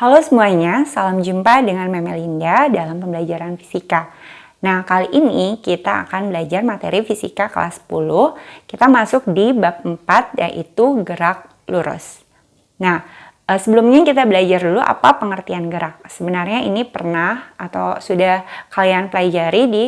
Halo semuanya, salam jumpa dengan Memelinda dalam pembelajaran fisika. Nah, kali ini kita akan belajar materi fisika kelas 10. Kita masuk di bab 4 yaitu gerak lurus. Nah, sebelumnya kita belajar dulu apa pengertian gerak. Sebenarnya ini pernah atau sudah kalian pelajari di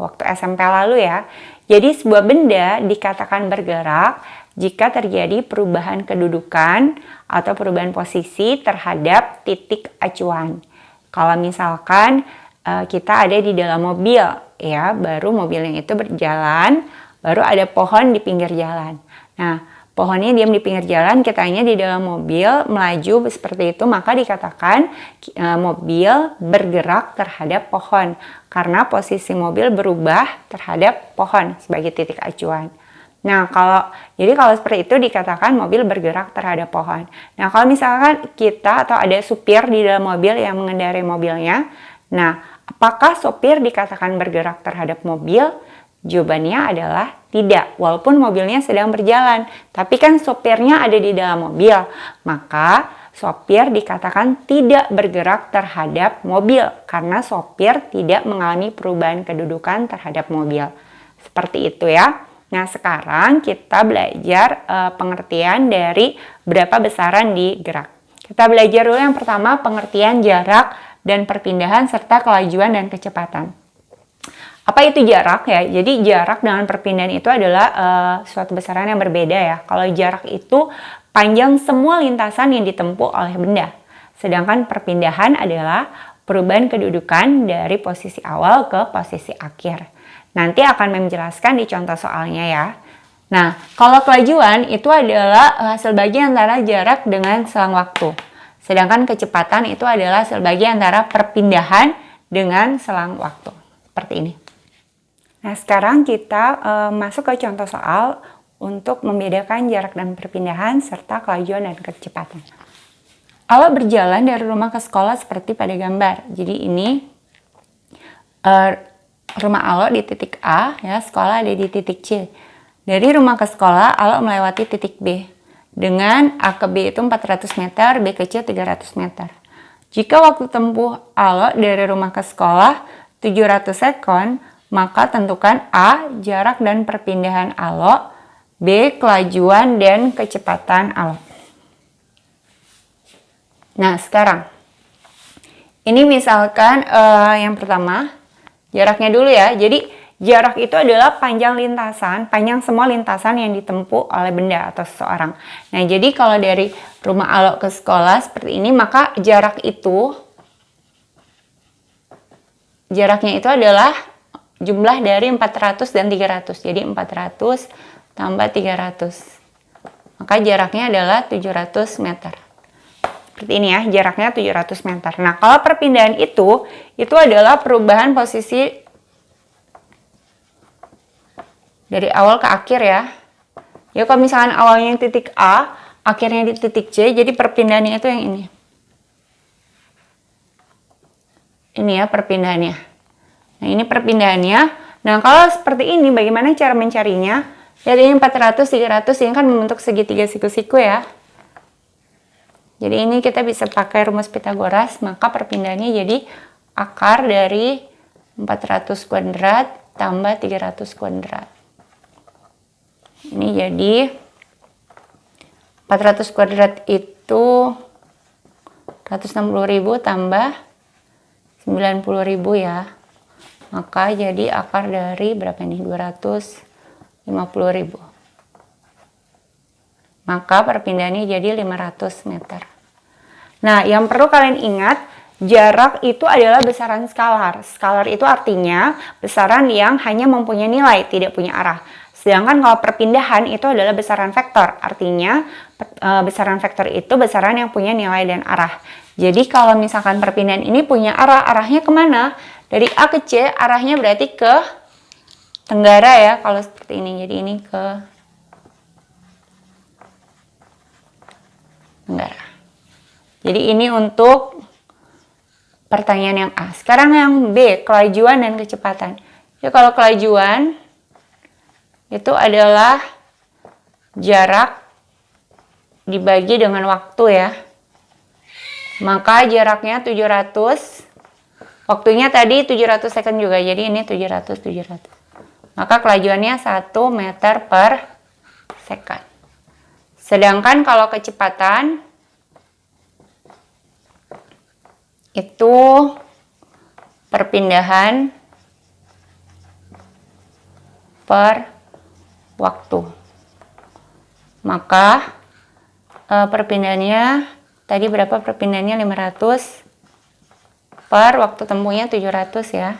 waktu SMP lalu ya. Jadi sebuah benda dikatakan bergerak jika terjadi perubahan kedudukan atau perubahan posisi terhadap titik acuan. Kalau misalkan kita ada di dalam mobil ya, baru mobilnya itu berjalan, baru ada pohon di pinggir jalan. Nah, pohonnya diam di pinggir jalan, kitanya di dalam mobil melaju seperti itu, maka dikatakan mobil bergerak terhadap pohon karena posisi mobil berubah terhadap pohon sebagai titik acuan. Nah, kalau seperti itu dikatakan mobil bergerak terhadap pohon. Nah, kalau misalkan kita atau ada supir di dalam mobil yang mengendarai mobilnya, nah, apakah sopir dikatakan bergerak terhadap mobil? Jawabannya adalah tidak, walaupun mobilnya sedang berjalan. Tapi kan sopirnya ada di dalam mobil, maka sopir dikatakan tidak bergerak terhadap mobil karena sopir tidak mengalami perubahan kedudukan terhadap mobil. Seperti itu ya. Nah, sekarang kita belajar pengertian dari berapa besaran di gerak. Kita belajar dulu yang pertama pengertian jarak dan perpindahan serta kelajuan dan kecepatan. Apa itu jarak ya? Jadi jarak dengan perpindahan itu adalah suatu besaran yang berbeda ya. Kalau jarak itu panjang semua lintasan yang ditempuh oleh benda. Sedangkan perpindahan adalah perubahan kedudukan dari posisi awal ke posisi akhir. Nanti akan menjelaskan di contoh soalnya ya. Nah, kalau kelajuan itu adalah hasil bagi antara jarak dengan selang waktu. Sedangkan kecepatan itu adalah hasil bagi antara perpindahan dengan selang waktu. Seperti ini. Nah, sekarang kita masuk ke contoh soal untuk membedakan jarak dan perpindahan serta kelajuan dan kecepatan. Kalau berjalan dari rumah ke sekolah seperti pada gambar. Jadi ini rumah Alo di titik A, ya, sekolah ada di titik C. Dari rumah ke sekolah, Alo melewati titik B. Dengan A ke B itu 400 meter, B ke C 300 meter. Jika waktu tempuh Alo dari rumah ke sekolah 700 sekon, maka tentukan A, jarak dan perpindahan Alo, B, kelajuan dan kecepatan Alo. Nah, sekarang. Ini misalkan yang pertama, jaraknya dulu ya. Jadi jarak itu adalah panjang semua lintasan yang ditempuh oleh benda atau seseorang. Nah, jadi kalau dari rumah Alo ke sekolah seperti ini, maka jaraknya itu adalah jumlah dari 400 dan 300. Jadi 400 tambah 300. Maka jaraknya adalah 700 meter. Seperti ini ya, jaraknya 700 meter. Nah, kalau perpindahan itu adalah perubahan posisi dari awal ke akhir ya. Ya, kalau misalkan awalnya titik A, akhirnya di titik C, jadi perpindahannya itu yang ini. Ini ya perpindahannya. Nah, ini perpindahannya. Nah, kalau seperti ini, bagaimana cara mencarinya? Jadi 400, 300, ini kan membentuk segitiga siku-siku ya. Jadi ini kita bisa pakai rumus Pitagoras, maka perpindahannya jadi akar dari 400 kuadrat tambah 300 kuadrat. Ini jadi 400 kuadrat itu 160.000 tambah 90.000 ya. Maka jadi akar dari berapa nih? 250.000. Maka perpindahannya jadi 500 meter. Nah, yang perlu kalian ingat, jarak itu adalah besaran skalar. Skalar itu artinya besaran yang hanya mempunyai nilai, tidak punya arah. Sedangkan kalau perpindahan itu adalah besaran vektor. Artinya besaran vektor itu besaran yang punya nilai dan arah. Jadi kalau misalkan perpindahan ini punya arah, arahnya kemana? Dari A ke C, arahnya berarti ke tenggara ya, kalau seperti ini. Jadi ini ke tenggara. Jadi ini untuk pertanyaan yang A. Sekarang yang B, kelajuan dan kecepatan. Ya, kalau kelajuan itu adalah jarak dibagi dengan waktu ya. Maka jaraknya 700. Waktunya tadi 700 second juga. Jadi ini 700. Maka kelajuannya 1 meter per second. Sedangkan kalau kecepatan itu perpindahan per waktu. Maka perpindahannya tadi berapa perpindahannya? 500 per waktu tempuhnya 700 ya.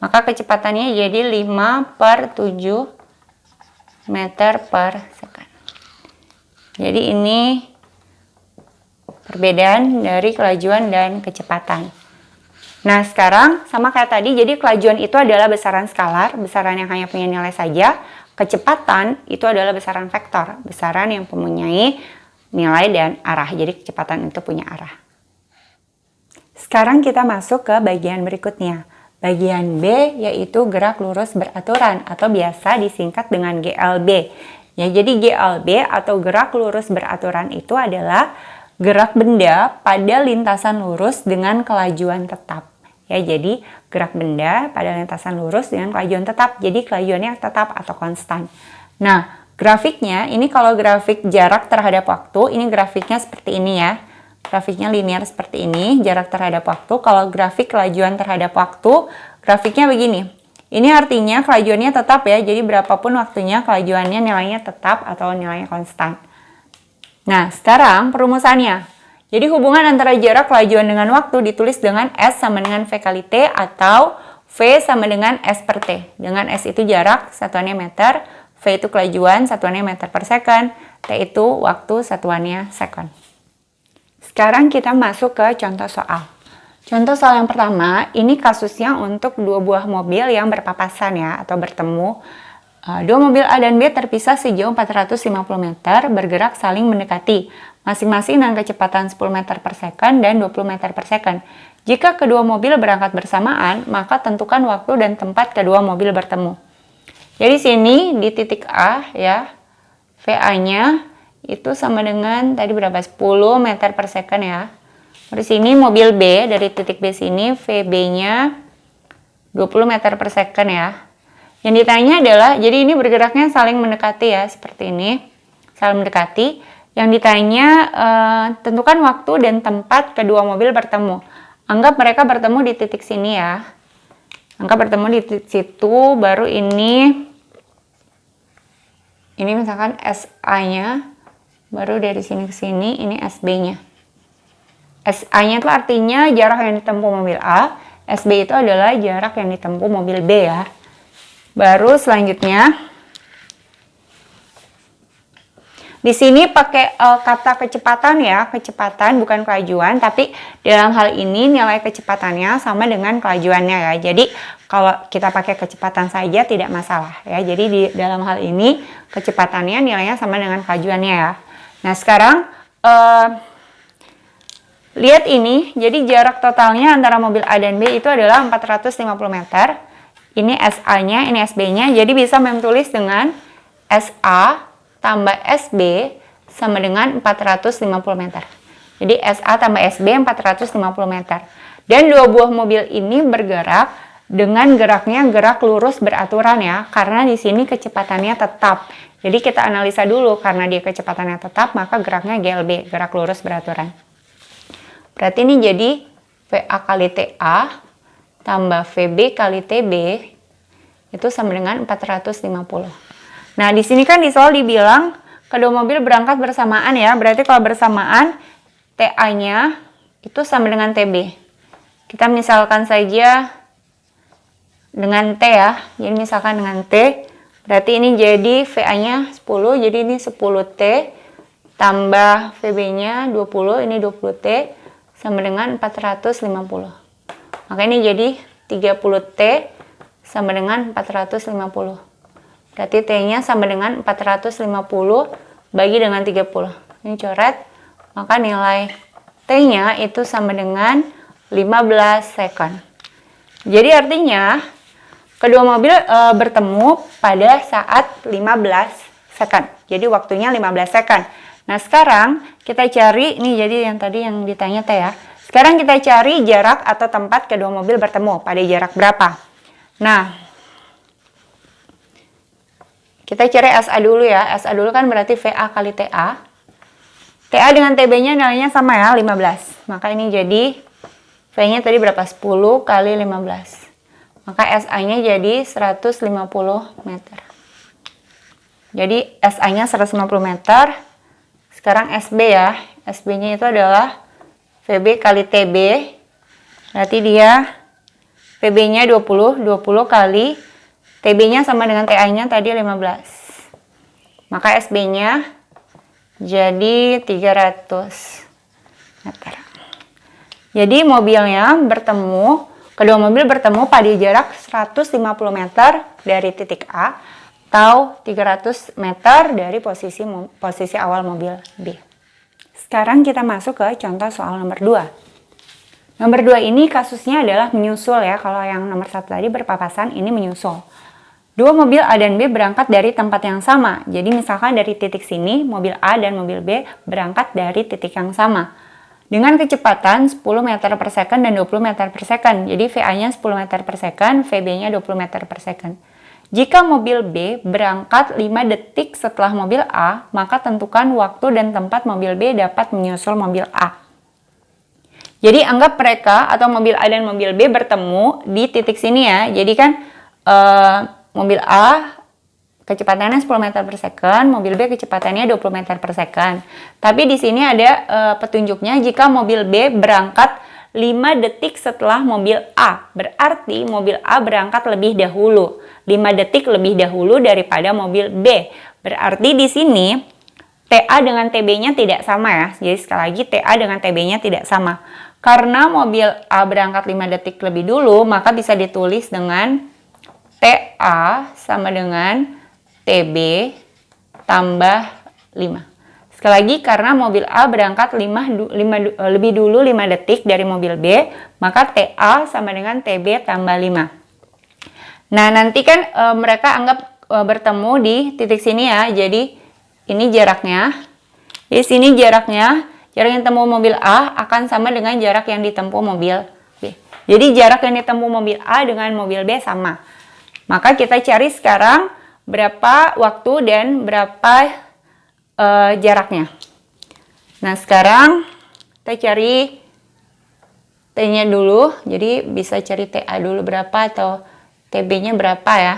Maka kecepatannya jadi 5 per 7 meter per second. Jadi ini perbedaan dari kelajuan dan kecepatan. Nah, sekarang sama kayak tadi, jadi kelajuan itu adalah besaran skalar, besaran yang hanya punya nilai saja. Kecepatan itu adalah besaran vektor, besaran yang mempunyai nilai dan arah. Jadi kecepatan itu punya arah. Sekarang kita masuk ke bagian berikutnya. Bagian B yaitu gerak lurus beraturan atau biasa disingkat dengan GLB. Ya, jadi GLB atau gerak lurus beraturan itu adalah gerak benda pada lintasan lurus dengan kelajuan tetap. Ya, jadi gerak benda pada lintasan lurus dengan kelajuan tetap. Jadi kelajuannya tetap atau konstan. Nah, grafiknya ini kalau grafik jarak terhadap waktu, ini grafiknya seperti ini ya. Grafiknya linear seperti ini, jarak terhadap waktu. Kalau grafik kelajuan terhadap waktu, grafiknya begini. Ini artinya kelajuannya tetap ya, jadi berapapun waktunya kelajuannya nilainya tetap atau nilainya konstan. Nah, sekarang perumusannya. Jadi hubungan antara jarak kelajuan dengan waktu ditulis dengan S sama dengan V kali T atau V sama dengan S per T. Dengan S itu jarak, satuannya meter, V itu kelajuan, satuannya meter per second, T itu waktu, satuannya second. Sekarang kita masuk ke contoh soal. Contoh soal yang pertama, ini kasusnya untuk dua buah mobil yang berpapasan ya, atau bertemu. Dua mobil A dan B terpisah sejauh 450 meter, bergerak saling mendekati, masing-masing dengan kecepatan 10 meter per second dan 20 meter per second. Jika kedua mobil berangkat bersamaan, maka tentukan waktu dan tempat kedua mobil bertemu. Jadi sini di titik A ya, VA-nya itu sama dengan tadi berapa? 10 meter per second ya. Di sini mobil B dari titik B sini VB-nya 20 meter per second ya. Yang ditanya adalah, jadi ini bergeraknya saling mendekati ya, seperti ini. Saling mendekati. Yang ditanya, tentukan waktu dan tempat kedua mobil bertemu. Anggap mereka bertemu di titik sini ya. Anggap bertemu di titik situ, baru ini misalkan SA-nya, baru dari sini ke sini, ini SB-nya. SA-nya itu artinya jarak yang ditempuh mobil A, SB itu adalah jarak yang ditempuh mobil B ya. Baru selanjutnya, di sini pakai kata kecepatan ya, kecepatan bukan kelajuan, tapi dalam hal ini nilai kecepatannya sama dengan kelajuannya ya. Jadi kalau kita pakai kecepatan saja tidak masalah ya. Jadi di dalam hal ini kecepatannya nilainya sama dengan kelajuannya ya. Nah sekarang lihat ini, jadi jarak totalnya antara mobil A dan B itu adalah 450 meter. Ini SA-nya, ini SB-nya, jadi bisa menulis dengan SA tambah SB sama dengan 450 meter. Jadi SA tambah SB 450 meter. Dan dua buah mobil ini bergerak dengan geraknya gerak lurus beraturan ya, karena di sini kecepatannya tetap. Jadi kita analisa dulu, karena dia kecepatannya tetap, maka geraknya GLB, gerak lurus beraturan. Berarti ini jadi VA kali TA tambah VB kali TB itu sama dengan 450. Nah, di sini kan di soal dibilang kedua mobil berangkat bersamaan ya. Berarti kalau bersamaan TA-nya itu sama dengan TB. Kita misalkan saja dengan T ya. Jadi misalkan dengan T, berarti ini jadi VA-nya 10, jadi ini 10T tambah VB-nya 20, ini 20T sama dengan 450. Maka ini jadi 30T sama dengan 450. Berarti T-nya sama dengan 450 bagi dengan 30. Ini coret, maka nilai T-nya itu sama dengan 15 second. Jadi artinya, kedua mobil bertemu pada saat 15 second. Jadi waktunya 15 second. Nah, sekarang kita cari, nih jadi yang tadi yang ditanya T ya. Sekarang kita cari jarak atau tempat kedua mobil bertemu, pada jarak berapa. Nah, kita cari SA dulu ya. SA dulu kan berarti VA kali TA. TA dengan TB-nya nilainya sama ya, 15. Maka ini jadi V-nya tadi berapa? 10 kali 15. Maka SA-nya jadi 150 meter. Jadi SA-nya 150 meter. Sekarang SB ya. SB-nya itu adalah VB kali TB. Berarti dia VB-nya 20 kali TB-nya sama dengan TA-nya tadi 15. Maka SB-nya jadi 300 meter. Jadi mobilnya bertemu, kedua mobil bertemu pada jarak 150 meter dari titik A atau 300 meter dari posisi awal mobil B. Sekarang kita masuk ke contoh soal nomor 2. Nomor 2 ini kasusnya adalah menyusul ya. Kalau yang nomor 1 tadi berpapasan, ini menyusul. Dua mobil A dan B berangkat dari tempat yang sama. Jadi misalkan dari titik sini, mobil A dan mobil B berangkat dari titik yang sama. Dengan kecepatan 10 meter per second dan 20 meter per second. Jadi VA-nya 10 meter per second, VB-nya 20 meter per second. Jika mobil B berangkat 5 detik setelah mobil A, maka tentukan waktu dan tempat mobil B dapat menyusul mobil A. Jadi anggap mereka atau mobil A dan mobil B bertemu di titik sini ya. Jadi kan mobil A kecepatannya 10 meter per second, mobil B kecepatannya 20 meter per second. Tapi di sini ada petunjuknya jika mobil B berangkat 5 detik setelah mobil A. Berarti mobil A berangkat lebih dahulu. 5 detik lebih dahulu daripada mobil B. Berarti di sini TA dengan TB-nya tidak sama ya. Jadi sekali lagi TA dengan TB-nya tidak sama. Karena mobil A berangkat 5 detik lebih dulu, maka bisa ditulis dengan TA sama dengan TB tambah 5. Sekali lagi, karena mobil A berangkat lebih dulu 5 detik dari mobil B, maka TA sama dengan TB tambah 5. Nah, nanti kan mereka anggap bertemu di titik sini ya. Jadi, ini jaraknya. Di sini jarak yang ditempuh mobil A akan sama dengan jarak yang ditempuh mobil B. Jadi, jarak yang ditempuh mobil A dengan mobil B sama. Maka kita cari sekarang berapa waktu dan berapa jaraknya. Nah, sekarang kita cari T-nya dulu. Jadi bisa cari TA dulu berapa atau TB-nya berapa ya.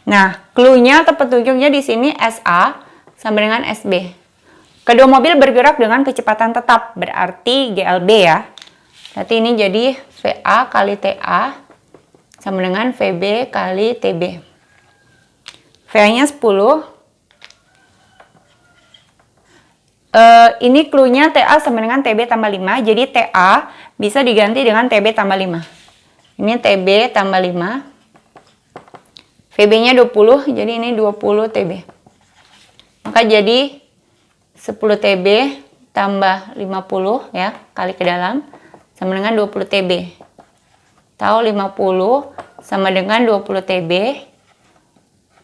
Nah, clue-nya atau petunjuknya di sini SA sama dengan SB. Kedua mobil bergerak dengan kecepatan tetap, berarti GLB ya. Berarti ini jadi VA kali TA sama dengan VB kali TB. VA-nya 10. Ini clue-nya TA sama dengan TB tambah 5. Jadi TA bisa diganti dengan TB tambah 5. Ini TB tambah 5. VB-nya 20. Jadi ini 20 TB. Maka jadi 10 TB tambah 50 ya. Kali ke dalam. Sama dengan 20 TB. Tahu 50 sama dengan 20 TB.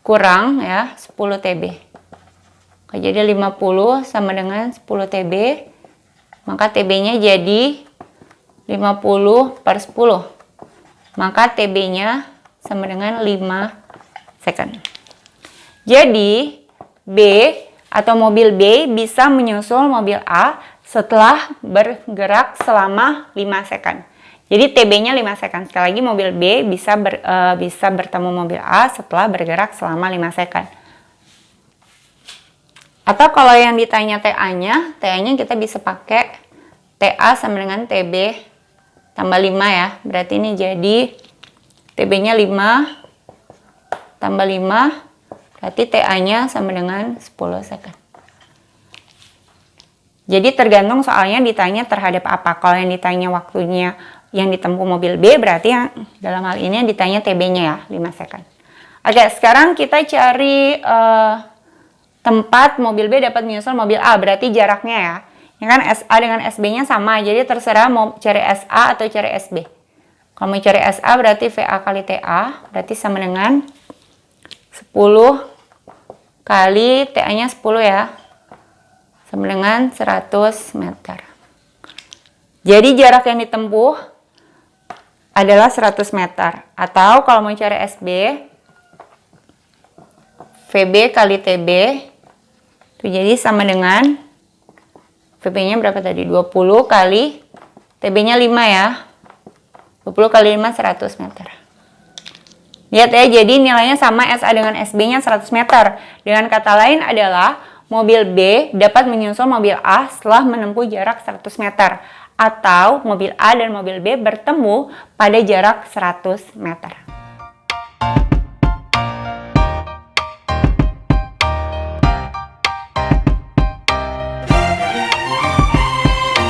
Kurang ya 10 TB. Jadi 50 sama dengan 10 TB, maka TB-nya jadi 50 per 10. Maka TB-nya sama dengan 5 second. Jadi B atau mobil B bisa menyusul mobil A setelah bergerak selama 5 second. Jadi TB-nya 5 second. Sekali lagi mobil B bisa bertemu mobil A setelah bergerak selama 5 second. Atau kalau yang ditanya TA-nya kita bisa pakai TA sama dengan TB tambah 5 ya. Berarti ini jadi TB-nya 5 tambah 5, berarti TA-nya sama dengan 10 second. Jadi tergantung soalnya ditanya terhadap apa. Kalau yang ditanya waktunya yang ditempuh mobil B, berarti yang dalam hal ini yang ditanya TB-nya ya, 5 second. Oke, sekarang kita cari tempat mobil B dapat menyusul mobil A, berarti jaraknya ya. Ini kan SA dengan SB-nya sama, jadi terserah mau cari SA atau cari SB. Kalau mau cari SA berarti VA kali TA, berarti sama dengan 10 kali TA-nya 10 ya. sama dengan 100 meter. Jadi jarak yang ditempuh adalah 100 meter. Atau kalau mau cari SB, VB kali TB itu jadi sama dengan VB-nya berapa tadi? 20 kali TB-nya 5 ya. 20 kali 5 100 meter. Lihat ya, jadi nilainya sama SA dengan SB-nya 100 meter. Dengan kata lain adalah mobil B dapat menyusul mobil A setelah menempuh jarak 100 meter. Atau mobil A dan mobil B bertemu pada jarak 100 meter.